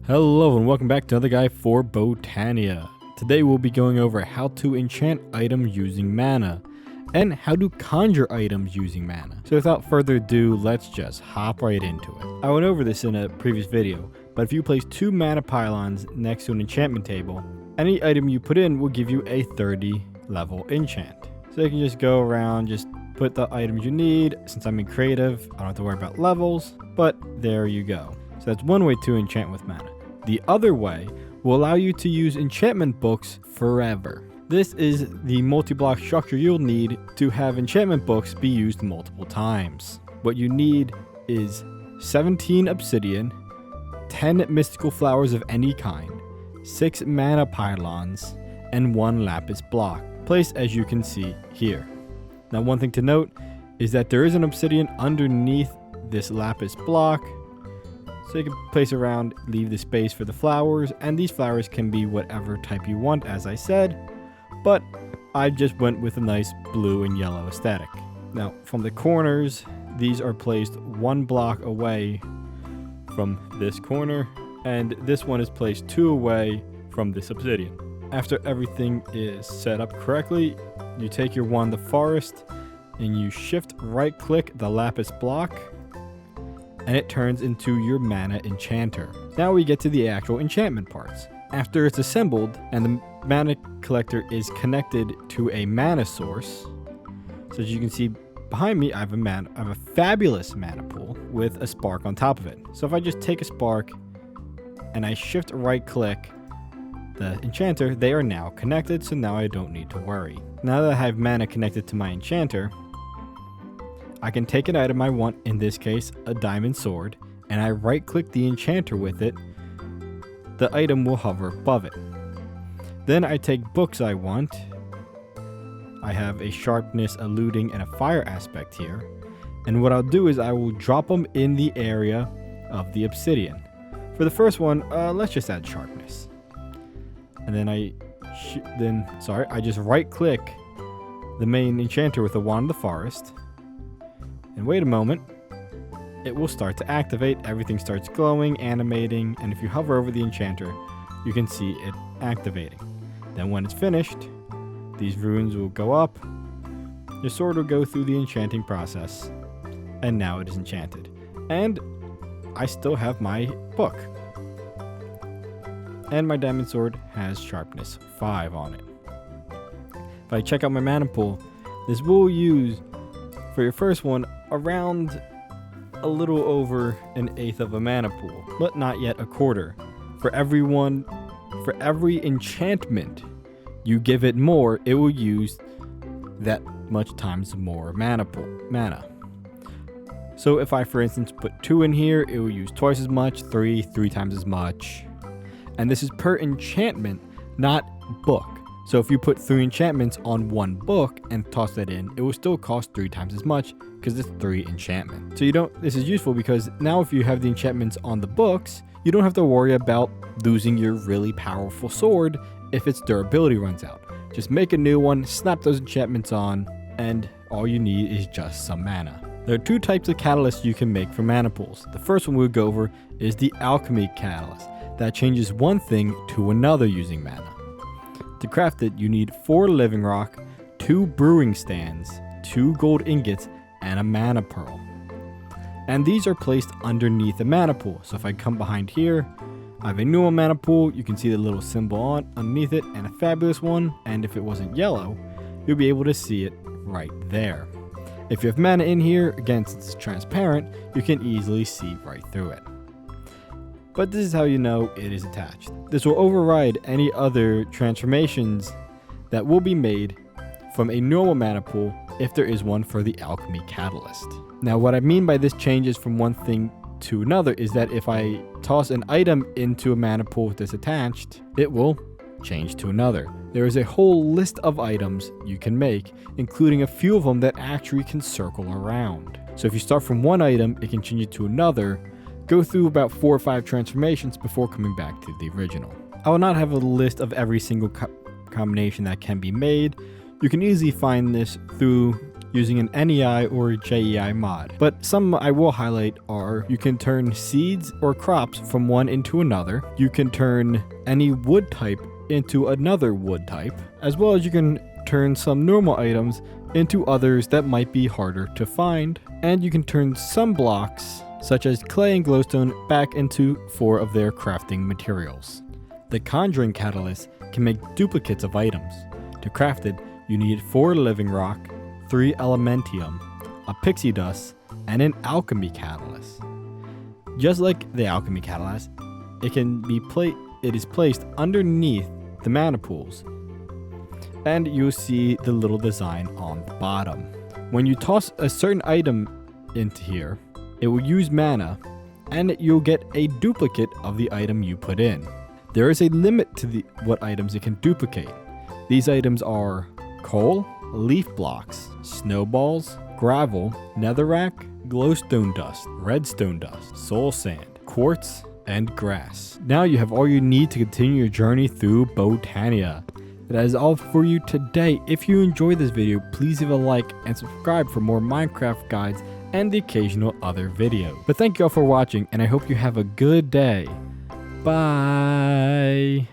Hello and welcome back to another guy for Botania. Today we'll be going over how to enchant items using mana and how to conjure items using mana. So without further ado, let's just hop right into it. I went over this in a previous video, but if you place 2 mana pylons next to an enchantment table, any item you put in will give you a 30 level enchant. So you can just go around, just put the items you need. Since I'm in creative, I don't have to worry about levels, but there you go. So that's one way to enchant with mana. The other way will allow you to use enchantment books forever. This is the multi-block structure you'll need to have enchantment books be used multiple times. What you need is 17 obsidian, 10 mystical flowers of any kind, 6 mana pylons, and 1 lapis block, placed as you can see here. Now one thing to note is that there is an obsidian underneath this lapis block, so you can place around, leave the space for the flowers, and these flowers can be whatever type you want, as I said, but I just went with a nice blue and yellow aesthetic. Now, from the corners, these are placed 1 block away from this corner, and this one is placed 2 away from this obsidian. After everything is set up correctly, you take your wand of the forest, and you shift right-click the lapis block, and it turns into your mana enchanter. Now we get to the actual enchantment parts. After it's assembled and the mana collector is connected to a mana source, so as you can see behind me, I have a fabulous mana pool with a spark on top of it. So if I just take a spark and I shift right click the enchanter, they are now connected, so now I don't need to worry. Now that I have mana connected to my enchanter, I can take an item I want, in this case a diamond sword, and I right click the enchanter with it. The item will hover above it. Then I take books I want. I have a sharpness, a looting, and a fire aspect here, and what I'll do is I will drop them in the area of the obsidian. For the first one, let's just add sharpness, and then I just right click the main enchanter with the wand of the forest. And wait a moment, it will start to activate. Everything starts glowing, animating, and if you hover over the enchanter, you can see it activating. Then when it's finished, these runes will go up, your sword will go through the enchanting process, and now it is enchanted. And I still have my book. And my diamond sword has sharpness 5 on it. If I check out my mana pool, this will use, for your first one, around a little over 1/8 of a mana pool, but not yet a quarter. For every enchantment you give it more, it will use that much times more mana. So if I, for instance, put 2 in here, it will use twice as much, 3 times as much. And this is per enchantment, not book. So if you put 3 enchantments on 1 book and toss that in, it will still cost 3 times as much because it's 3 enchantment. So this is useful because now if you have the enchantments on the books, you don't have to worry about losing your really powerful sword if its durability runs out. Just make a new one, snap those enchantments on, and all you need is just some mana. There are 2 types of catalysts you can make for mana pools. The first one we'll go over is the Alchemy catalyst that changes one thing to another using mana. To craft it, you need 4 living rock, 2 brewing stands, 2 gold ingots, and a mana pearl. And these are placed underneath a mana pool. So if I come behind here, I have a normal mana pool. You can see the little symbol underneath it and a fabulous one. And if it wasn't yellow, you'll be able to see it right there. If you have mana in here, again, since it's transparent, you can easily see right through it. But this is how you know it is attached. This will override any other transformations that will be made from a normal mana pool if there is one for the Alchemy catalyst. Now what I mean by this changes from one thing to another is that if I toss an item into a mana pool that's attached, it will change to another. There is a whole list of items you can make, including a few of them that actually can circle around. So if you start from one item, it can change it to another, go through about 4 or 5 transformations before coming back to the original. I will not have a list of every single combination that can be made. You can easily find this through using an NEI or JEI mod. But some I will highlight are you can turn seeds or crops from one into another. You can turn any wood type into another wood type, as well as you can turn some normal items into others that might be harder to find. And you can turn some blocks, such as clay and glowstone, back into 4 of their crafting materials. The Conjuring Catalyst can make duplicates of items. To craft it, you need 4 living rock, 3 elementium, a pixie dust, and an alchemy catalyst. Just like the alchemy catalyst, it is placed underneath the mana pools, and you'll see the little design on the bottom. When you toss a certain item into here, it will use mana, and you'll get a duplicate of the item you put in. There is a limit to what items it can duplicate. These items are coal, leaf blocks, snowballs, gravel, netherrack, glowstone dust, redstone dust, soul sand, quartz, and grass. Now you have all you need to continue your journey through Botania. That is all for you today. If you enjoyed this video, please leave a like and subscribe for more Minecraft guides and the occasional other video. But thank you all for watching, and I hope you have a good day. Bye.